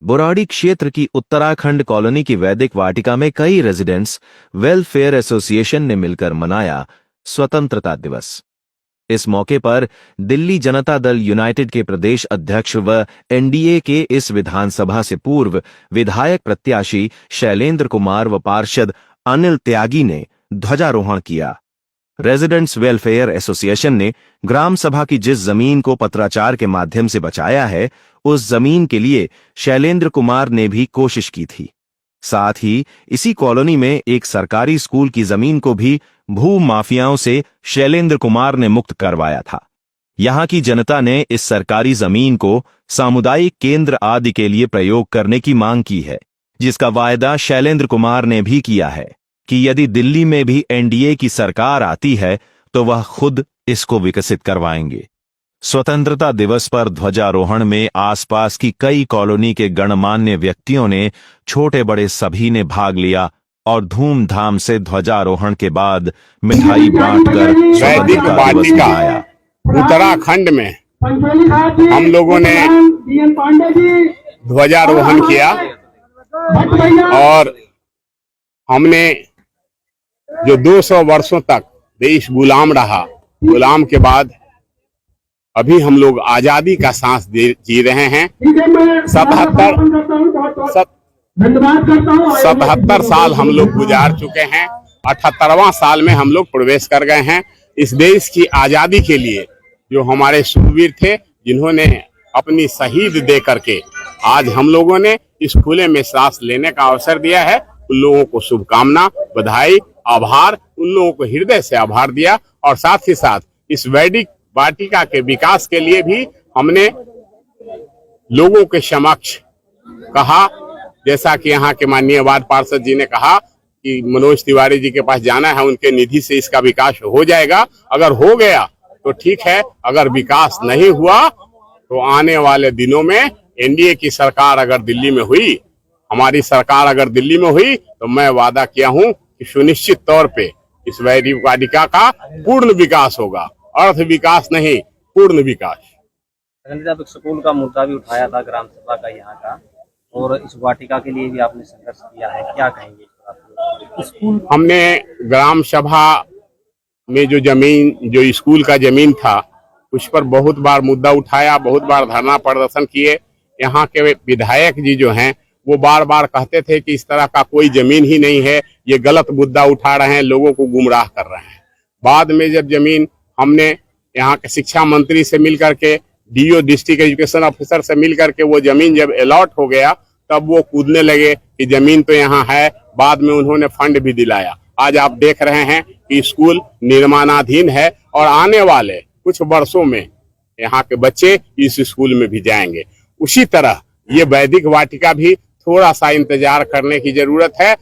बुराड़ी क्षेत्र की उत्तराखंड कॉलोनी की वैदिक वाटिका में कई रेजिडेंट्स वेलफेयर एसोसिएशन ने मिलकर मनाया स्वतंत्रता दिवस। इस मौके पर दिल्ली जनता दल यूनाइटेड के प्रदेश अध्यक्ष व एनडीए के इस विधानसभा से पूर्व विधायक प्रत्याशी शैलेंद्र कुमार व पार्षद अनिल त्यागी ने ध्वजारोहण किया। रेजिडेंट्स वेलफेयर एसोसिएशन ने ग्राम सभा की जिस जमीन को पत्राचार के माध्यम से बचाया है, उस जमीन के लिए शैलेंद्र कुमार ने भी कोशिश की थी। साथ ही इसी कॉलोनी में एक सरकारी स्कूल की जमीन को भी भू माफियाओं से शैलेंद्र कुमार ने मुक्त करवाया था। यहां की जनता ने इस सरकारी जमीन को सामुदायिक केंद्र आदि के लिए प्रयोग करने की मांग की है, जिसका वायदा शैलेंद्र कुमार ने भी किया है कि यदि दिल्ली में भी एनडीए की सरकार आती है तो वह खुद इसको विकसित करवाएंगे। स्वतंत्रता दिवस पर ध्वजारोहण में आसपास की कई कॉलोनी के गणमान्य व्यक्तियों ने, छोटे बड़े सभी ने भाग लिया और धूमधाम से ध्वजारोहण के बाद मिठाई बांटकर स्वतंत्रता दिवस मनाया। उत्तराखंड में हम लोगों ने ध्वजारोहण किया और हमने जो 200 वर्षों तक देश गुलाम रहा, गुलाम के बाद अभी हम लोग आजादी का सांस जी रहे हैं। 77 साल हम लोग गुजार चुके हैं। 78वां साल में हम लोग प्रवेश कर गए हैं। इस देश की आजादी के लिए जो हमारे शूरवीर थे, जिन्होंने अपनी शहीद दे करके आज हम लोगों ने इस खुले में सांस लेने का अवसर दिया है, उन लोगों को शुभकामना, बधाई, आभार, उन लोगों को हृदय से आभार दिया। और साथ ही साथ इस वैदिक वाटिका के विकास के लिए भी हमने लोगों के समक्ष कहा, जैसा कि यहाँ के माननीय वार्ड पार्षद जी ने कहा कि मनोज तिवारी जी के पास जाना है, उनके निधि से इसका विकास हो जाएगा। अगर हो गया तो ठीक है, अगर विकास नहीं हुआ तो आने वाले दिनों में एनडीए की सरकार अगर दिल्ली में हुई, हमारी सरकार अगर दिल्ली में हुई, तो मैं वादा किया हूं कि सुनिश्चित तौर पे इस वैदिक वाटिका का पूर्ण विकास होगा। अर्थ विकास नहीं, पूर्ण विकास। स्कूल का मुद्दा भी उठाया था ग्राम सभा का यहाँ का, और इस वाटिका के लिए भी आपने संघर्ष किया है, क्या कहेंगे इस पर? स्कूल हमने ग्राम सभा में जो जमीन, जो स्कूल का जमीन था, उस पर बहुत बार मुद्दा उठाया, बहुत बार धरना प्रदर्शन किए। यहाँ के विधायक जी जो हैं वो बार बार कहते थे कि इस तरह का कोई जमीन ही नहीं है, ये गलत मुद्दा उठा रहे हैं, लोगों को गुमराह कर रहे हैं। बाद में जब जमीन हमने यहाँ के शिक्षा मंत्री से मिलकर के, डीओ डिस्ट्रिक्ट एजुकेशन ऑफिसर से मिलकर के वो जमीन जब अलॉट हो गया, तब वो कूदने लगे कि जमीन तो यहाँ है। बाद में उन्होंने फंड भी दिलाया। आज आप देख रहे हैं कि स्कूल निर्माणाधीन है और आने वाले कुछ वर्षों में यहाँ के बच्चे इस स्कूल में भी जाएंगे। उसी तरह ये वैदिक वाटिका भी थोड़ा सा इंतजार करने की जरूरत है।